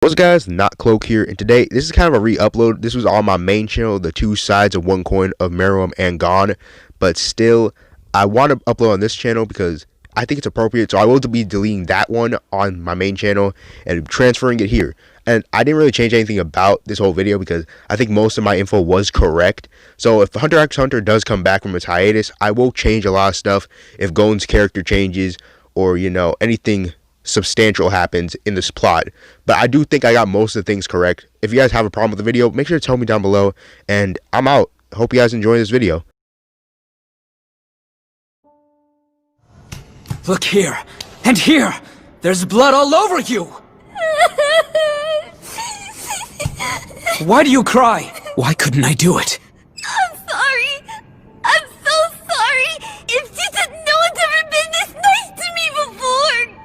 What's up guys, not Cloak here, and today this is kind of a re-upload. This was on my main channel, the two sides of one coin of Meruem and Gon, but still I want to upload on this channel because I think it's appropriate, so I will be deleting that one on my main channel and transferring it here. And I didn't really change anything about this whole video because I think most of my info was correct. So if Hunter x Hunter does come back from its hiatus, I will change a lot of stuff if Gon's character changes or, you know, anything substantial happens in this plot. But I do think I got most of the things correct. If you guys have a problem with the video, make sure to tell me down below, and I'm out. Hope you guys enjoy this video. Look here, and here! There's blood all over you! Why do you cry? Why couldn't I do it? I'm sorry. I'm so sorry. It's just that no one's ever been this nice to me before.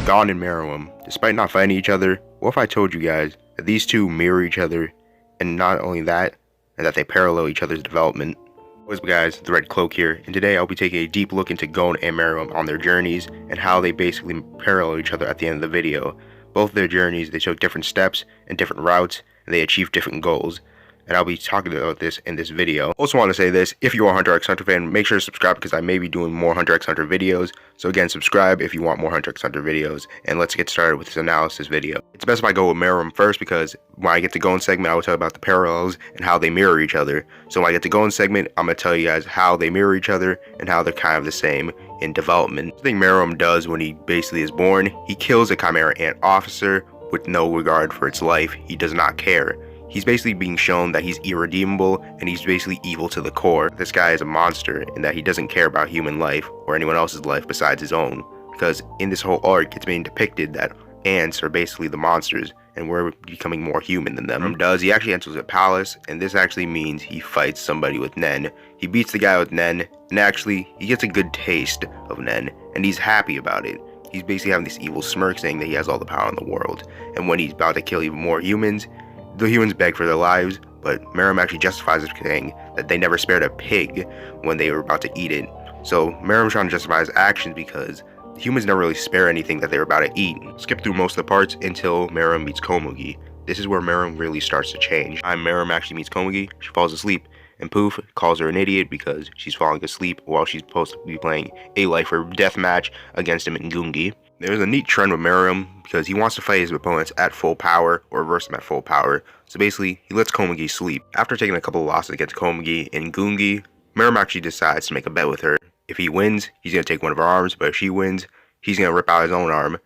Gon and Meruem, despite not fighting each other, what if I told you guys that these two mirror each other, and not only that, and that they parallel each other's development? What's up guys, the Red Cloak here, and today I'll be taking a deep look into Gon and Meruem on their journeys, and how they basically parallel each other at the end of the video. Both their journeys, they took different steps and different routes, and they achieved different goals. And I'll be talking about this in this video. Also want to say this, if you are a Hunter x Hunter fan, make sure to subscribe because I may be doing more Hunter x Hunter videos. So again, subscribe if you want more Hunter x Hunter videos. And let's get started with this analysis video. It's best if I go with Meruem first because when I get to Gon segment, I will talk about the parallels and how they mirror each other. So when I get to Gon segment, I'm going to tell you guys how they mirror each other and how they're kind of the same in development. The thing Meruem does when he basically is born, he kills a Chimera Ant officer with no regard for its life. He does not care. He's basically being shown that he's irredeemable and he's basically evil to the core. This guy is a monster in that he doesn't care about human life or anyone else's life besides his own. Because in this whole arc, it's being depicted that ants are basically the monsters and we're becoming more human than them. He actually enters a palace, and this actually means he fights somebody with Nen. He beats the guy with Nen, and actually he gets a good taste of Nen, and he's happy about it. He's basically having this evil smirk saying that he has all the power in the world. And when he's about to kill even more humans, the humans beg for their lives, but Meruem actually justifies it, saying that they never spared a pig when they were about to eat it. So Meruem's trying to justify his actions because the humans never really spare anything that they were about to eat. Skip through most of the parts until Meruem meets Komugi. This is where Meruem really starts to change. Meruem actually meets Komugi, she falls asleep, and Poof calls her an idiot because she's falling asleep while she's supposed to be playing a life or death match against him in Gungi. There's a neat trend with Meruem because he wants to fight his opponents at full power or reverse them at full power. So basically, he lets Komugi sleep. After taking a couple of losses against Komugi in Gungi, Meruem actually decides to make a bet with her. If he wins, he's going to take one of her arms, but if she wins, he's going to rip out his own arm.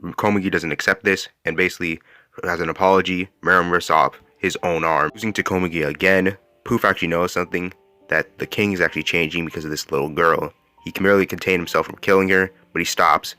Komugi doesn't accept this, and basically, as an apology, Meruem rips off his own arm. Losing to Komugi again, Poof actually knows something, that the king is actually changing because of this little girl. He can barely contain himself from killing her, but he stops.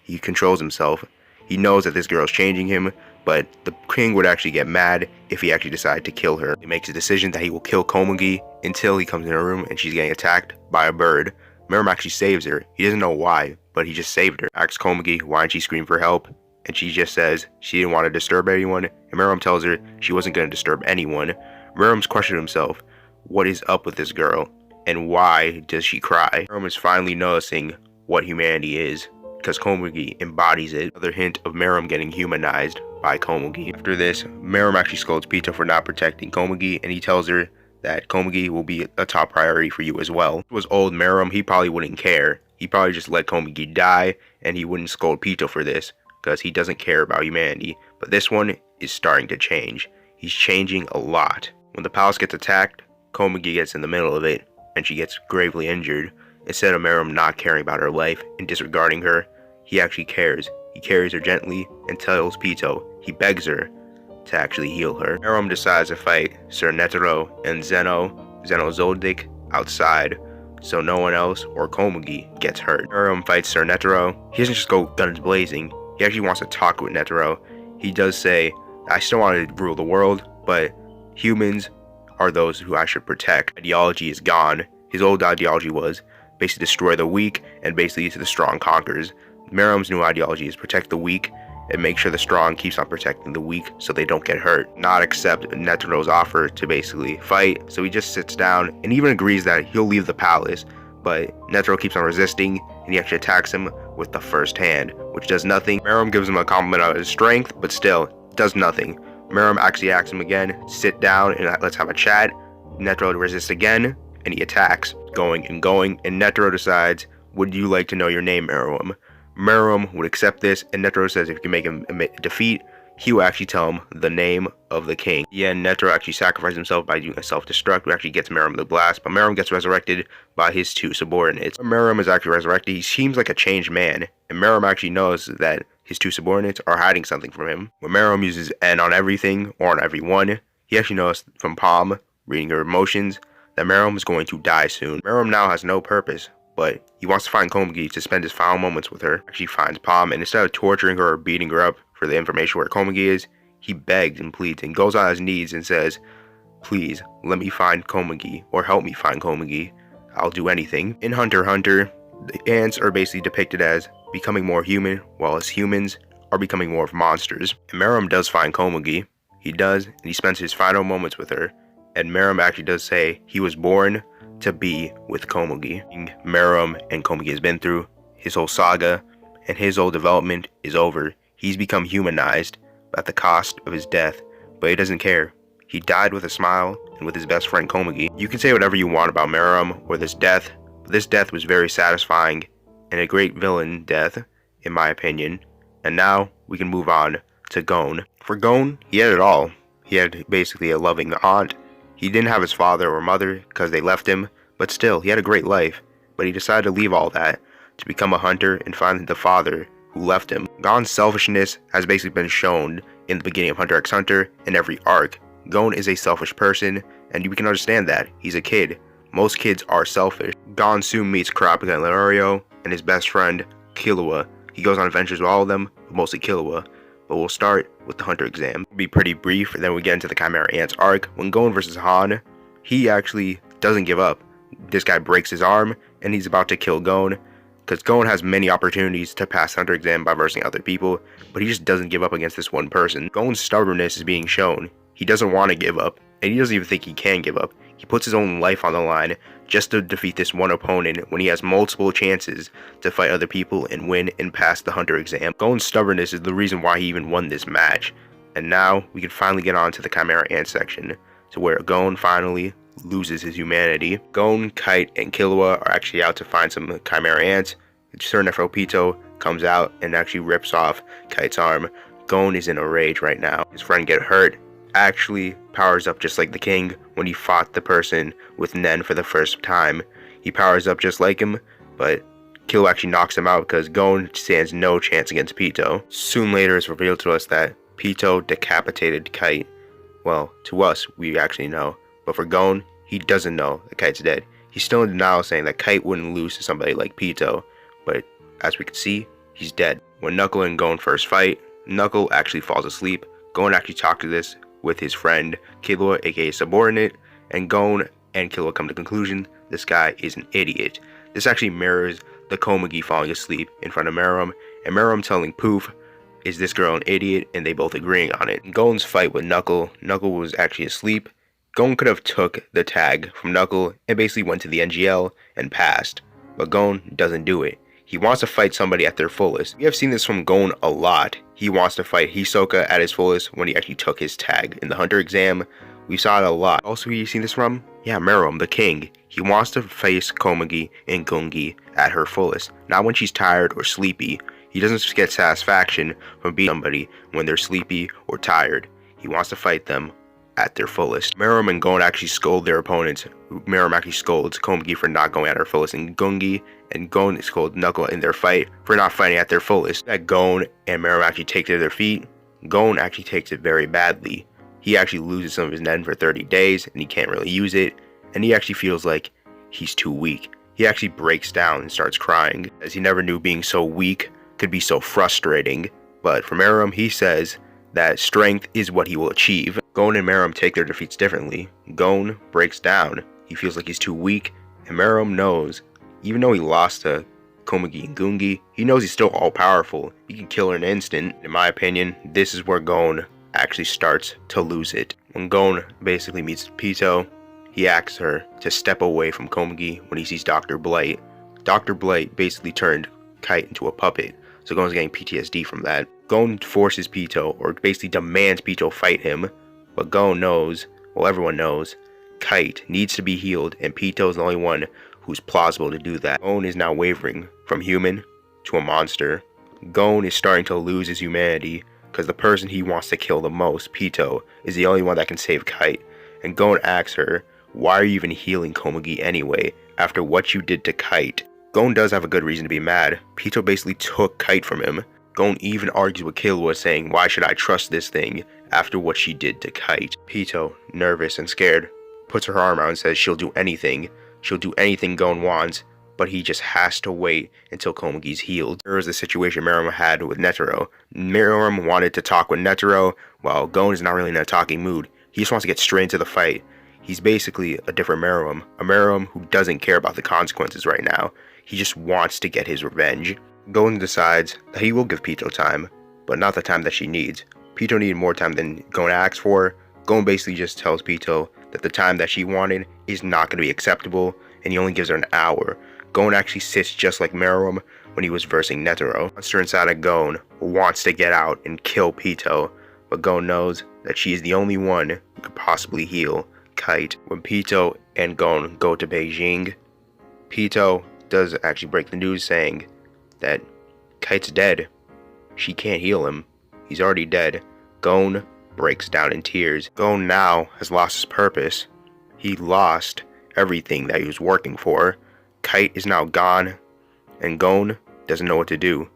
He controls himself. He knows that this girl is changing him, but the king would actually get mad if he actually decided to kill her. He makes a decision that he will kill Komugi until he comes in her room and she's getting attacked by a bird. Meruem actually saves her. He doesn't know why, but he just saved her. Asks Komugi why didn't she scream for help, and she just says she didn't want to disturb anyone, and Meruem tells her she wasn't going to disturb anyone. Meruem's questioned himself, what is up with this girl, and why does she cry? Meruem is finally noticing what humanity is, because Komugi embodies it. Another hint of Meruem getting humanized by Komugi. After this, Meruem actually scolds Pito for not protecting Komugi, and he tells her that Komugi will be a top priority for you as well. If it was old Meruem, he probably wouldn't care. He probably just let Komugi die, and he wouldn't scold Pito for this, because he doesn't care about humanity. But this one is starting to change. He's changing a lot. When the palace gets attacked, Komugi gets in the middle of it, and she gets gravely injured. Instead of Meruem not caring about her life and disregarding her, he actually cares. He carries her gently and tells Pito, he begs her to actually heal her. Meruem decides to fight Sir Netero and Zoldyck outside, so no one else or Komugi gets hurt. Meruem fights Sir Netero. He doesn't just go guns blazing. He actually wants to talk with Netero. He does say, I still want to rule the world, but humans are those who I should protect. Ideology is gone. His old ideology was basically destroy the weak and basically the strong conquers. Meruem's new ideology is protect the weak and make sure the strong keeps on protecting the weak so they don't get hurt. Not accept Netero's offer to basically fight, so he just sits down and even agrees that he'll leave the palace, but Netero keeps on resisting and he actually attacks him with the first hand, which does nothing. Meruem gives him a compliment on his strength, but still does nothing. Meruem actually asks him again, sit down and let's have a chat. Netero resists again and he attacks, going, and Netero decides, would you like to know your name, Meruem? Meruem would accept this, and Netero says if you can make him defeat, he will actually tell him the name of the king. Yeah, Netero actually sacrificed himself by doing a self-destruct, who actually gets Meruem the blast, but Meruem gets resurrected by his two subordinates. When Meruem is actually resurrected, he seems like a changed man, and Meruem actually knows that his two subordinates are hiding something from him. When Meruem uses N on everything, or on everyone, he actually knows from Palm, reading her emotions, that Meruem is going to die soon. Meruem now has no purpose, but he wants to find Komagi to spend his final moments with her. Actually finds Palm, and instead of torturing her or beating her up for the information where Komagi is, he begs and pleads and goes on his knees and says, please, let me find Komagi, or help me find Komagi. I'll do anything. In Hunter x Hunter, the ants are basically depicted as becoming more human, while as humans are becoming more of monsters. And Meruem does find Komagi. He does, and he spends his final moments with her. And Meruem actually does say he was born to be with Komagi. Meruem and Komagi has been through his whole saga, and his whole development is over. He's become humanized at the cost of his death, but he doesn't care. He died with a smile and with his best friend Komagi. You can say whatever you want about Meruem or this death, but this death was very satisfying and a great villain death, in my opinion. And now we can move on to Gon. For Gon, he had it all. He had basically a loving aunt. He didn't have his father or mother because they left him, but still, he had a great life. But he decided to leave all that to become a hunter and find the father who left him. Gon's selfishness has basically been shown in the beginning of Hunter x Hunter in every arc. Gon is a selfish person, and you can understand that. He's a kid. Most kids are selfish. Gon soon meets Kurapika and Leorio and his best friend, Killua. He goes on adventures with all of them, but mostly Killua. But we'll start with the Hunter exam. It'll be pretty brief, and then we get into the Chimera Ants arc. When Gon versus Han, he actually doesn't give up. This guy breaks his arm, and he's about to kill Gon, because Gon has many opportunities to pass Hunter exam by versing other people, but he just doesn't give up against this one person. Gon's stubbornness is being shown. He doesn't want to give up, and he doesn't even think he can give up. He puts his own life on the line just to defeat this one opponent when he has multiple chances to fight other people and win and pass the Hunter exam. Gon's stubbornness is the reason why he even won this match. And now we can finally get on to the Chimera Ant section, to where Gon finally loses his humanity. Gon, Kite, and Killua are actually out to find some Chimera Ants. Sir Neferopito comes out and actually rips off Kite's arm. Gon is in a rage right now. His friend get hurt, actually powers up just like the king when he fought the person with Nen for the first time. He powers up just like him, but Killua actually knocks him out because Gon stands no chance against Pito. Soon later it's revealed to us that Pito decapitated Kite. Well, to us, we actually know, but for Gon, he doesn't know that Kite's dead. He's still in denial, saying that Kite wouldn't lose to somebody like Pito, but as we can see, he's dead. When Knuckle and Gon first fight, Knuckle actually falls asleep. Gon actually talked to this with his friend Killua, aka subordinate, and Gon and Killua come to the conclusion this guy is an idiot. This actually mirrors the Komagi falling asleep in front of Meruem, and Meruem telling Poof, is this girl an idiot, and they both agreeing on it. In Gon's fight with Knuckle was actually asleep. Gon could have took the tag from Knuckle and basically went to the NGL and passed, but Gon doesn't do it. He wants to fight somebody at their fullest. We have seen this from Gon a lot. He wants to fight Hisoka at his fullest when he actually took his tag. In the Hunter exam, we saw it a lot. Also, who you seen this from? Yeah, Meruem, the king. He wants to face Komagi and Gungi at her fullest, not when she's tired or sleepy. He doesn't get satisfaction from beating somebody when they're sleepy or tired. He wants to fight them at their fullest. Meruem and Gon actually scold their opponents. Meruem actually scolds Komagi for not going at her fullest, and Gungi and Gon scold Knuckle in their fight for not fighting at their fullest. That Gon and Meruem actually take to their feet. Gon actually takes it very badly. He actually loses some of his Nen for 30 days, and he can't really use it, and he actually feels like he's too weak. He actually breaks down and starts crying, as he never knew being so weak could be so frustrating. But for Meruem, he says that strength is what he will achieve. Gon and Meruem take their defeats differently. Gon breaks down. He feels like he's too weak, and Meruem knows, even though he lost to Komagi and Gungi, he knows he's still all-powerful. He can kill her in an instant. In my opinion, this is where Gon actually starts to lose it. When Gon basically meets Pito, he asks her to step away from Komagi when he sees Dr. Blight. Dr. Blight basically turned Kite into a puppet, so Gon's getting PTSD from that. Gon forces Pito, or basically demands Pito fight him, but Gon knows, well, everyone knows, Kite needs to be healed, and Pito is the only one who's plausible to do that. Gon is now wavering from human to a monster. Gon is starting to lose his humanity because the person he wants to kill the most, Pito, is the only one that can save Kite. And Gon asks her, why are you even healing Komagi anyway, after what you did to Kite? Gon does have a good reason to be mad. Pito basically took Kite from him. Gon even argues with Killua, saying, why should I trust this thing after what she did to Kite? Pito, nervous and scared, puts her arm out and says she'll do anything. She'll do anything Gon wants, but he just has to wait until Komagi's healed. There was the situation Meruem had with Netero. Meruem wanted to talk with Netero, while Gon is not really in a talking mood. He just wants to get straight into the fight. He's basically a different Meruem, a Meruem who doesn't care about the consequences right now. He just wants to get his revenge. Gon decides that he will give Pito time, but not the time that she needs. Pito needed more time than Gon asked for. Gon basically just tells Pito that the time that she wanted is not going to be acceptable, and he only gives her an hour. Gon actually sits just like Meruem when he was versing Netero. The monster inside of Gon wants to get out and kill Pito, but Gon knows that she is the only one who could possibly heal Kite. When Pito and Gon go to Beijing, Pito does actually break the news saying that Kite's dead. She can't heal him. He's already dead. Gon breaks down in tears. Gon now has lost his purpose. He lost everything that he was working for. Kite is now gone, and Gon doesn't know what to do.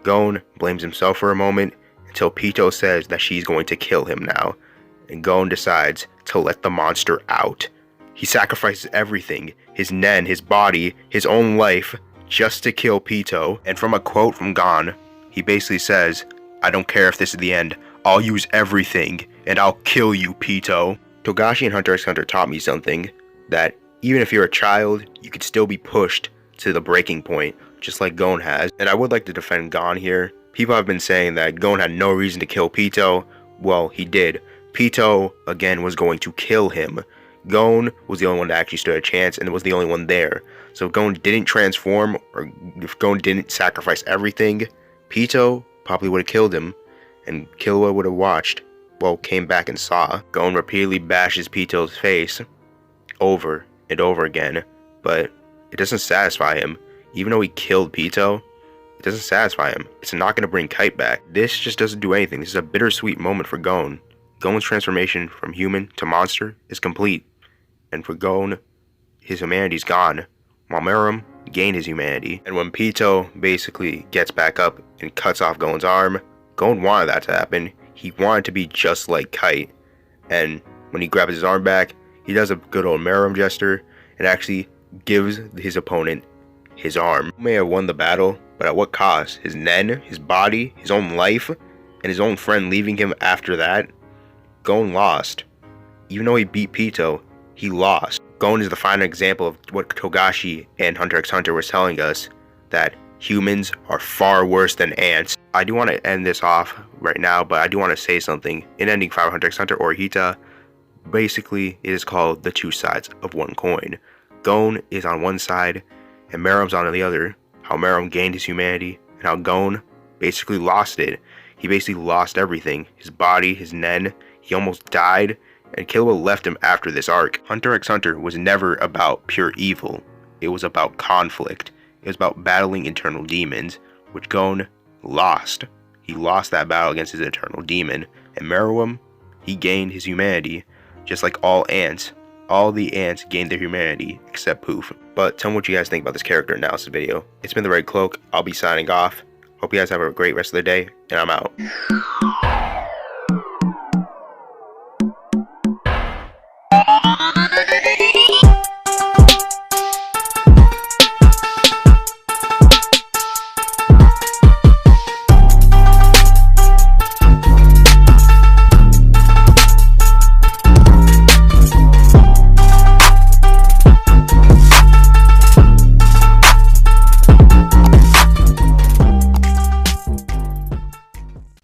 Gon blames himself for a moment until Pito says that she's going to kill him now, and Gon decides to let the monster out. He sacrifices everything, his nen, his body, his own life, just to kill Pito. And from a quote from Gon, he basically says, I don't care if this is the end, I'll use everything, and I'll kill you, Pito. Togashi and Hunter x Hunter taught me something, that even if you're a child, you could still be pushed to the breaking point, just like Gon has. And I would like to defend Gon here. People have been saying that Gon had no reason to kill Pito. Well, he did. Pito, again, was going to kill him. Gon was the only one that actually stood a chance, and was the only one there. So if Gon didn't transform, or if Gon didn't sacrifice everything, Pito probably would have killed him, and Killua would have watched, well, came back and saw. Gon repeatedly bashes Pito's face over and over again, but it doesn't satisfy him. Even though he killed Pito, it doesn't satisfy him. It's not going to bring Kite back. This just doesn't do anything. This is a bittersweet moment for Gon. Gon's transformation from human to monster is complete, and for Gon, his humanity's gone, while Meruem gained his humanity. And when Pito basically gets back up and cuts off Gon's arm, Gon wanted that to happen. He wanted to be just like Kite, and when he grabs his arm back, he does a good old Meruem gesture and actually gives his opponent his arm. He may have won the battle, but at what cost? His nen, his body, his own life, and his own friend leaving him after that? Gon lost. Even though he beat Pito, he lost. Gon is the final example of what Togashi and Hunter x Hunter was telling us, that humans are far worse than ants. I do want to end this off right now, but I do want to say something. In ending 5 Hunter x Hunter or Hita, basically it is called the two sides of one coin. Gon is on one side, and Meruem's on the other. How Meruem gained his humanity, and how Gon basically lost it. He basically lost everything. His body, his nen, he almost died, and Killua left him after this arc. Hunter x Hunter was never about pure evil. It was about conflict. It was about battling internal demons, which Gon lost. He lost that battle against his internal demon. And Meruem, he gained his humanity, just like all ants. All the ants gained their humanity, except Poof. But tell me what you guys think about this character analysis video. It's been the Red Cloak. I'll be signing off. Hope you guys have a great rest of the day, and I'm out.